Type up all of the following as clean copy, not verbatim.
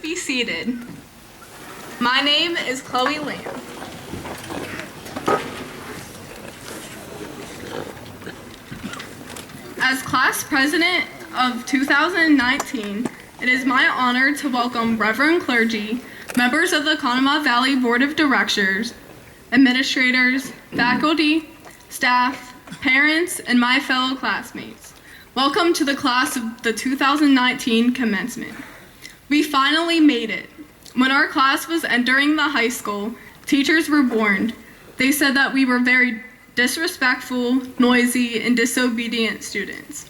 be seated. My name is Chloe Lamm. As class president of 2019, it is my honor to welcome Reverend clergy, members of the Conemaugh Valley Board of Directors, administrators, faculty, staff, parents, and my fellow classmates. Welcome to the class of the 2019 commencement. We finally made it. When our class was entering the high school, teachers were warned. They said that we were very disrespectful, noisy, and disobedient students.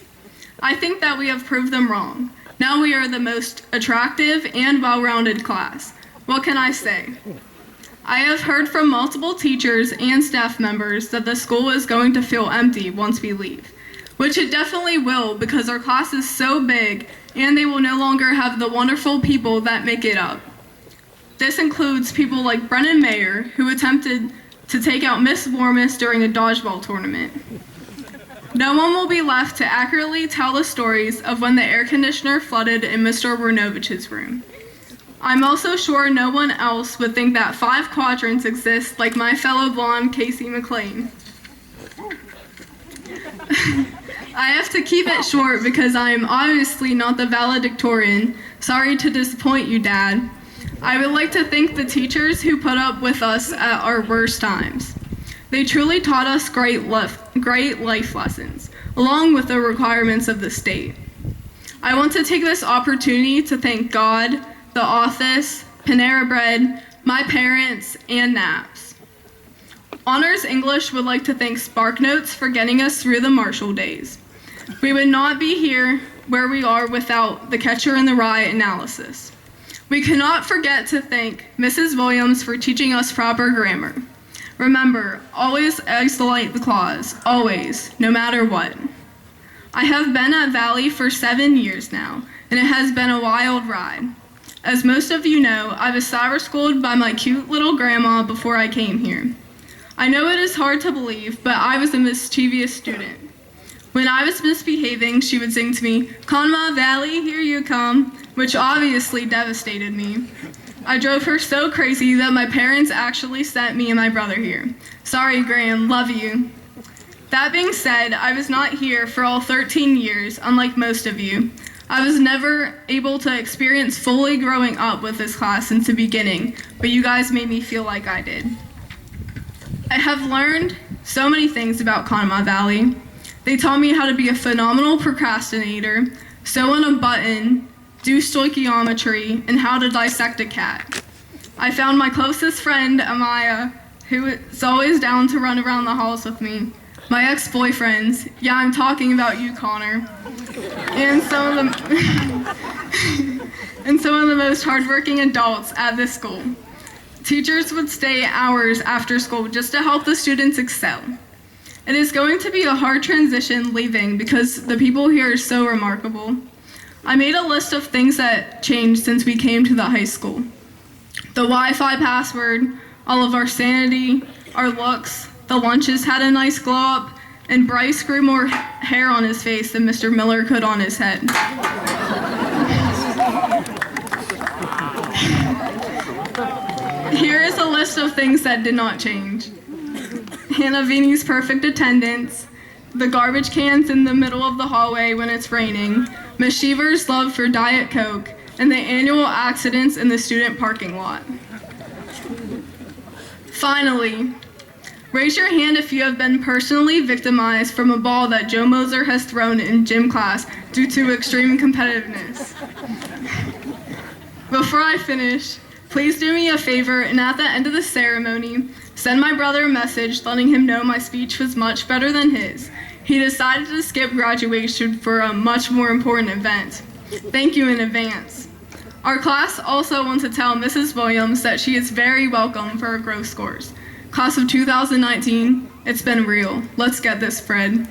I think that we have proved them wrong. Now we are the most attractive and well-rounded class. What can I say? I have heard from multiple teachers and staff members that the school is going to feel empty once we leave, which it definitely will because our class is so big and they will no longer have the wonderful people that make it up. This includes people like Brennan Mayer, who attempted to take out Miss Warmus during a dodgeball tournament. No one will be left to accurately tell the stories of when the air conditioner flooded in Mr. Wernovich's room. I'm also sure no one else would think that 5 quadrants exist like my fellow blonde Casey McLean. I have to keep it short because I am obviously not the valedictorian. Sorry to disappoint you, Dad. I would like to thank the teachers who put up with us at our worst times. They truly taught us great life lessons, along with the requirements of the state. I want to take this opportunity to thank God, the office, Panera Bread, my parents, and NAPS. Honors English would like to thank SparkNotes for getting us through the Marshall days. We would not be here where we are without the Catcher in the Rye analysis. We cannot forget to thank Mrs. Williams for teaching us proper grammar. Remember, always isolate the clause, always, no matter what. I have been at Valley for 7 years now, and it has been a wild ride. As most of you know, I was cyber schooled by my cute little grandma before I came here. I know it is hard to believe, but I was a mischievous student. When I was misbehaving, she would sing to me, "Conemaugh Valley, here you come," which obviously devastated me. I drove her so crazy that my parents actually sent me and my brother here. Sorry, Graham, love you. That being said, I was not here for all 13 years, unlike most of you. I was never able to experience fully growing up with this class since the beginning, but you guys made me feel like I did. I have learned so many things about Conemaugh Valley. They taught me how to be a phenomenal procrastinator, sew on a button, do stoichiometry, and how to dissect a cat. I found my closest friend, Amaya, who is always down to run around the halls with me. My ex-boyfriends, yeah, I'm talking about you, Connor, and some of the most hardworking adults at this school. Teachers would stay hours after school just to help the students excel. It is going to be a hard transition leaving because the people here are so remarkable. I made a list of things that changed since we came to the high school. The Wi-Fi password, all of our sanity, our looks, the lunches had a nice glow up, and Bryce grew more hair on his face than Mr. Miller could on his head. Here is a list of things that did not change. Hannah Vini's perfect attendance, the garbage cans in the middle of the hallway when it's raining, Ms. Sheaver's love for Diet Coke, and the annual accidents in the student parking lot. Finally, raise your hand if you have been personally victimized from a ball that Joe Moser has thrown in gym class due to extreme competitiveness. Before I finish, please do me a favor and at the end of the ceremony, send my brother a message letting him know my speech was much better than his. He decided to skip graduation for a much more important event. Thank you in advance. Our class also wants to tell Mrs. Williams that she is very welcome for her growth scores. Class of 2019, it's been real. Let's get this, Fred.